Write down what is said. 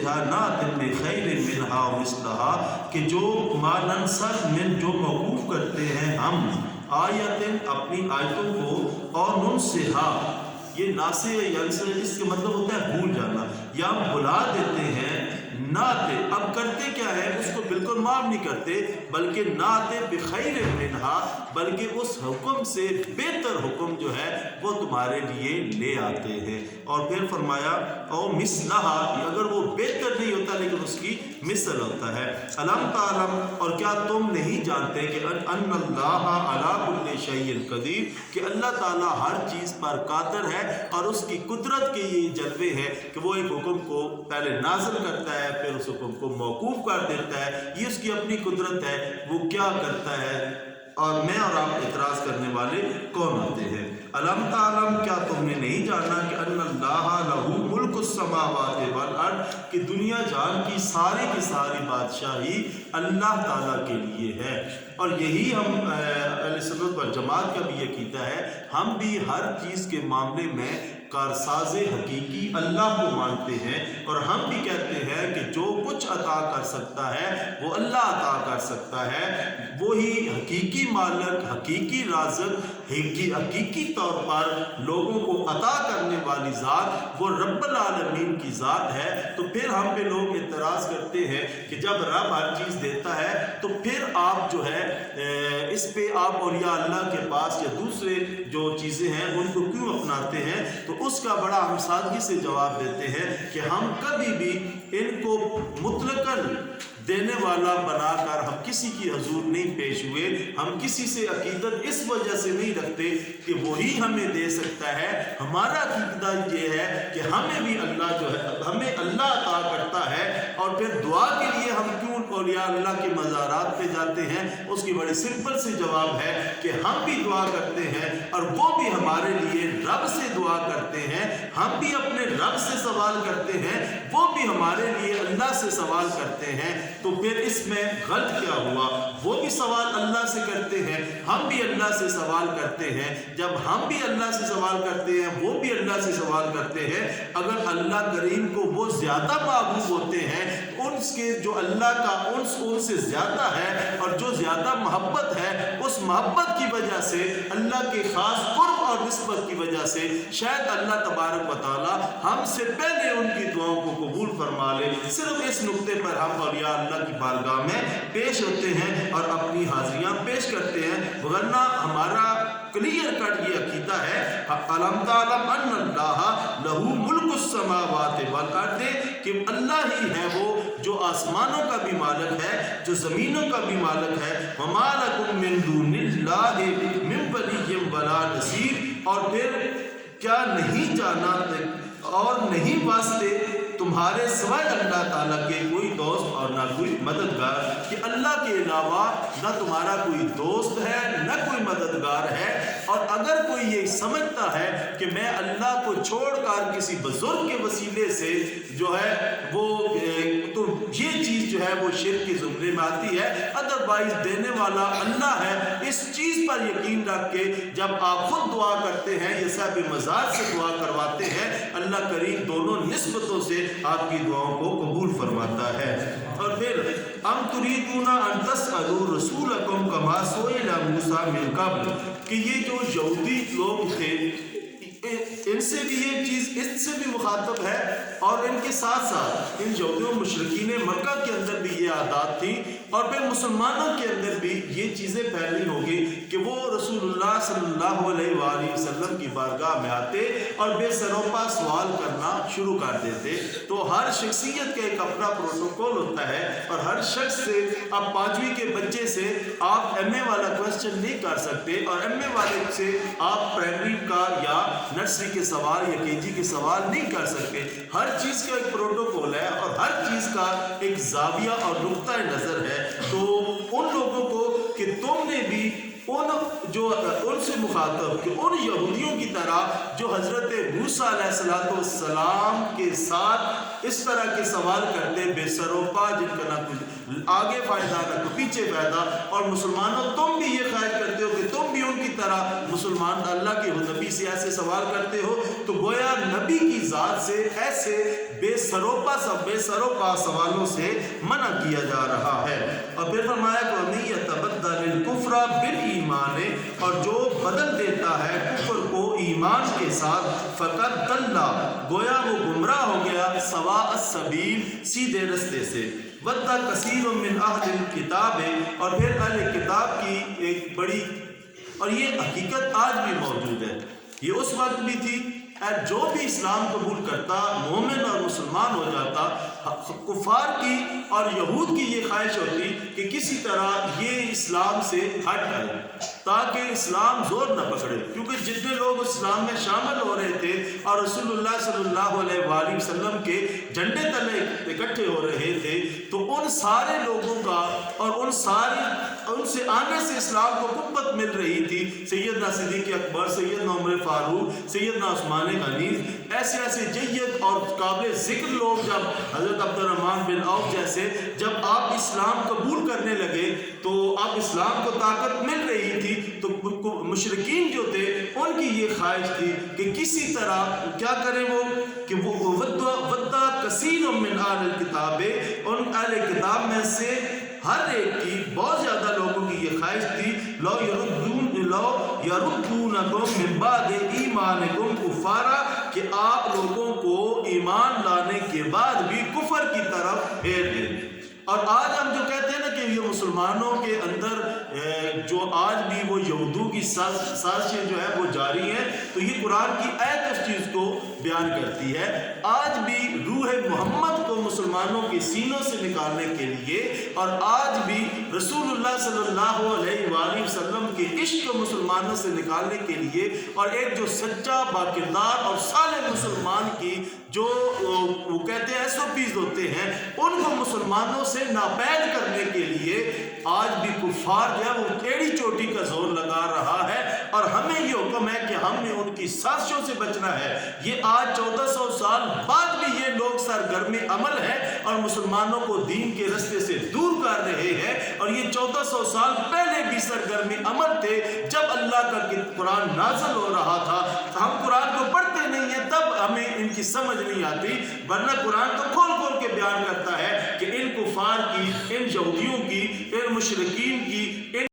ننسها نأت بخیر منها ومثلها کہ جو ما ننسخ من جو موقوف کرتے ہیں ہم آیت اپنی آیتوں کو اور ننسها یہ ناسے ینسے اس کے مطلب ہوتا ہے بھول جانا یا بھلا دیتے ہیں ناتے اب کرتے کیا ہے اس کو بالکل معاف نہیں کرتے بلکہ ناتے بخیر منہا بلکہ اس حکم سے بہتر حکم جو ہے وہ تمہارے لیے لے آتے ہیں اور پھر فرمایا او مثلہا اگر وہ بہتر نہیں ہوتا لیکن اس کی مثل ہوتا ہے علم تعلم اور کیا تم نہیں جانتے کہ ان اللہ علی کل شیء قدیر کہ اللہ تعالیٰ ہر چیز پر قادر ہے اور اس کی قدرت کے یہ جلوے ہے کہ وہ ایک حکم کو پہلے نازل کرتا ہے پھر اس حکم کو موقوف کر دیتا ہے یہ اس کی اپنی قدرت ہے وہ کیا کرتا ہے اور میں اور آپ اعتراض کرنے والے کون ہوتے ہیں علم تعلم کیا تم نے نہیں جانا کہ ان اللہ لہو ملک السماوات والارض کہ دنیا جہان کی ساری بادشاہی اللہ تعالیٰ کے لیے ہے اور یہی ہم اہل سنت والجماعت کا بھی عقیدہ ہے ہم بھی ہر چیز کے معاملے میں کارساز حقیقی اللہ کو مانتے ہیں اور ہم بھی کہتے ہیں کہ جو کچھ عطا کر سکتا ہے وہ اللہ عطا کر سکتا ہے وہی حقیقی مالک حقیقی رازق حقیقی طور پر لوگوں کو عطا کرنے والی ذات وہ رب العالمین کی ذات ہے تو پھر ہم پہ لوگ اعتراض کرتے ہیں کہ جب رب ہر چیز دیتا ہے تو پھر آپ جو ہے اس پہ آپ اولیاء اللہ کے پاس یا دوسرے جو چیزیں ہیں ان کو کیوں اپناتے ہیں تو اس کا بڑا ہم سادگی سے جواب دیتے ہیں کہ ہم کبھی بھی ان کو مطلقاً دینے والا بنا کر ہم کسی کی حضور نہیں پیش ہوئے ہم کسی سے عقیدت اس وجہ سے نہیں رکھتے کہ وہی ہمیں دے سکتا ہے ہمارا عقیدہ یہ ہے کہ ہمیں بھی اللہ جو ہے ہمیں اللہ عطا کرتا ہے اور پھر دعا کے لیے ہم کیوں اولیاء اللہ کے مزارات پہ جاتے ہیں اس کی بڑی سمپل سی جواب ہے کہ ہم بھی دعا کرتے ہیں اور وہ بھی ہمارے لیے رب سے دعا کرتے ہیں ہم بھی اپنے رب سے سوال کرتے ہیں وہ بھی ہمارے لیے اللہ سے سوال کرتے ہیں تو پھر اس میں غلط کیا ہوا وہ بھی سوال اللہ سے کرتے ہیں ہم بھی اللہ سے سوال کرتے ہیں جب ہم بھی اللہ سے سوال کرتے ہیں وہ بھی اللہ سے سوال کرتے ہیں اگر اللہ کریم کو وہ زیادہ محبوب ہوتے ہیں ان کے جو اللہ کا ان سے زیادہ ہے اور جو زیادہ محبت ہے اس محبت کی وجہ سے اللہ کے خاص قرب اور نسبت کی وجہ سے شاید اللہ تبارک و تعالی ہم سے پہلے ان کی دعاؤں کو قبول فرما لے صرف اس نقطے پر ہم اولیاء اللہ کی بارگاہ میں پیش ہوتے ہیں اور اپنی حاضریاں پیش کرتے ہیں ورنہ ہمارا کلیئر کٹ یہ عقیدہ ہے علم تعلم ان اللہ لہو ملک السماوات والارض کہ اللہ ہی ہے وہ جو آسمانوں کا بھی مالک ہے جو زمینوں کا بھی مالک ہے وما لکم من دون اللہ من ولی ولا نصیر اور پھر کیا نہیں جانا اور نہیں واسطے تمہارے سوائے اللہ تعالیٰ کے کوئی دوست اور نہ کوئی مددگار کہ اللہ کے علاوہ نہ تمہارا کوئی دوست ہے نہ کوئی مددگار ہے اور اگر کوئی یہ سمجھتا ہے کہ میں اللہ کو چھوڑ کر کسی بزرگ کے وسیلے سے جو ہے وہ تو یہ چیز جو ہے وہ شرک کے زمرے میں آتی ہے ادروائز دینے والا اللہ ہے اس چیز پر یقین رکھ کے جب آپ خود دعا کرتے ہیں یا صاحب مزار سے دعا کرواتے ہیں اللہ کریم دونوں نسبتوں سے آپ کی دعاؤں کو قبول فرماتا ہے اور پھر ام تريدون ان تسألوا رسولكم كما سئل موسى من قبل کہ یہ جو یہودی لوگ تھے ان سے بھی یہ چیز اس سے بھی مخاطب ہے اور ان کے ساتھ ساتھ ان یہودیوں مشرکین مکہ کے اندر بھی یہ عادات تھی اور پھر مسلمانوں کے اندر بھی یہ چیزیں پھیلی ہوگی کہ وہ رسول اللہ صلی اللہ علیہ وآلہ وسلم کی بارگاہ میں آتے اور بے سروپا سوال کرنا شروع کر دیتے تو ہر شخصیت کا ایک اپنا پروٹوکول ہوتا ہے اور ہر شخص سے اب 5ویں کے بچے سے آپ ایم اے والا کوشچن نہیں کر سکتے اور ایم اے والے سے آپ پرائمری کا یا نرسری کے سوال یا کے جی کے سوال نہیں کر سکتے ہر چیز کا ایک پروٹوکول ہے اور ہر چیز کا ایک زاویہ اور نقطہ نظر ہے تو ان لوگوں کو کہ تم نے بھی ان سے مخاطب کہ ان یہودیوں کی طرح جو حضرت موسیٰ علیہ السلام کے ساتھ اس طرح کے سوال کرتے بے سر و پا، جن کا نہ کچھ آگے فائدہ نہ تو پیچھے فائدہ، اور مسلمانوں تم بھی یہ خواہش کرتے ہو کہ تم بھی ان کی طرح مسلمان اللہ کے نبی سے ایسے سوال کرتے ہو، تو گویا نبی کی ذات سے ایسے بے سروپا سوالوں سے منع کیا جا رہا ہے۔ اور پھر فرمایا کہ وَمَن يَتَبَدَّلِ الْكُفْرَ بِالْإِيمَانِ، اور جو بدل دیتا ہے کفر کو ایمان کے ساتھ، فَقَدْ ضَلَّ، گویا وہ گمراہ ہو گیا، سواء السبیل، سیدھے رستے سے۔ وَدَّ کثیر من اہل الکتاب، اور پھر اہل کتاب کی ایک بڑی، اور یہ حقیقت آج بھی موجود ہے، یہ اس وقت بھی تھی، جو بھی اسلام قبول کرتا مومن اور مسلمان ہو جاتا، کفار کی اور یہود کی یہ خواہش ہوتی کہ کسی طرح یہ اسلام سے ہٹ جائے تاکہ اسلام زور نہ پکڑے، کیونکہ جتنے لوگ اسلام میں شامل ہو رہے تھے اور رسول اللہ صلی اللہ علیہ وآلہ وسلم کے جھنڈے تلے اکٹھے ہو رہے تھے، تو ان سارے لوگوں کا اور ان سے آنے سے اسلام کو قوت مل رہی تھی۔ سیدنا صدیق اکبر، سیدنا عمر فاروق، سیدنا عثمان غنی، ایسے جید اور قابل ذکر لوگ، جب حضرت عبد الرحمن بن عوف جیسے جب آپ اسلام قبول کرنے لگے تو اب اسلام کو طاقت مل رہی تھی، تو مشرکین جو تھے ان کی یہ خواہش تھی کہ کسی طرح کیا کریں وہ، کہ وہ ودّ کثیر من اہل الکتاب، ان اہل کتاب میں سے ہر ایک کی، بہت زیادہ لوگوں کی یہ خواہش تھی، لو یردونکم من بعد ایمانکم کفارا، کہ آپ لوگوں کو ایمان لانے کے بعد بھی کفر کی طرف پھیر دیں۔ اور آج ہم جو کہتے ہیں نا کہ یہ مسلمانوں کے اندر جو آج بھی وہ یہودوں کی سازشیں جو ہے وہ جاری ہیں، تو یہ قرآن کی آیت اس چیز کو بیان کرتی ہے۔ آج بھی روح محمد کو مسلمانوں کے سینوں سے نکالنے کے لیے، اور آج بھی رسول اللہ صلی اللہ علیہ وآلہ وسلم کے عشق کو مسلمانوں سے نکالنے کے لیے، اور ایک جو سچا باکردار اور صالح مسلمان کی جو وہ کہتے ہیں SOPs ہوتے ہیں، ان کو مسلمانوں سے ناپید کرنے کے لیے آج بھی کفار جو ہے وہ ٹیڑھی چوٹی کا زور لگا رہا ہے، اور ہمیں یہ حکم ہے کہ ہم نے ان کی سازشوں سے بچنا ہے۔ یہ آج 1400 سال بعد بھی یہ لوگ سرگرم عمل ہے اور مسلمانوں کو دین کے رستے سے دور کر رہے ہیں، اور یہ 1400 سال پہلے بھی سرگرم عمل تھے جب اللہ کا قرآن نازل ہو رہا تھا۔ ہم قرآن کو پڑھتے نہیں ہیں تب ہمیں ان کی سمجھ نہیں آتی، ورنہ قرآن تو کھول کھول کے بیان کرتا ہے کہ ان کفار کی، ان یہودیوں کی، ان مشرکین کی، ان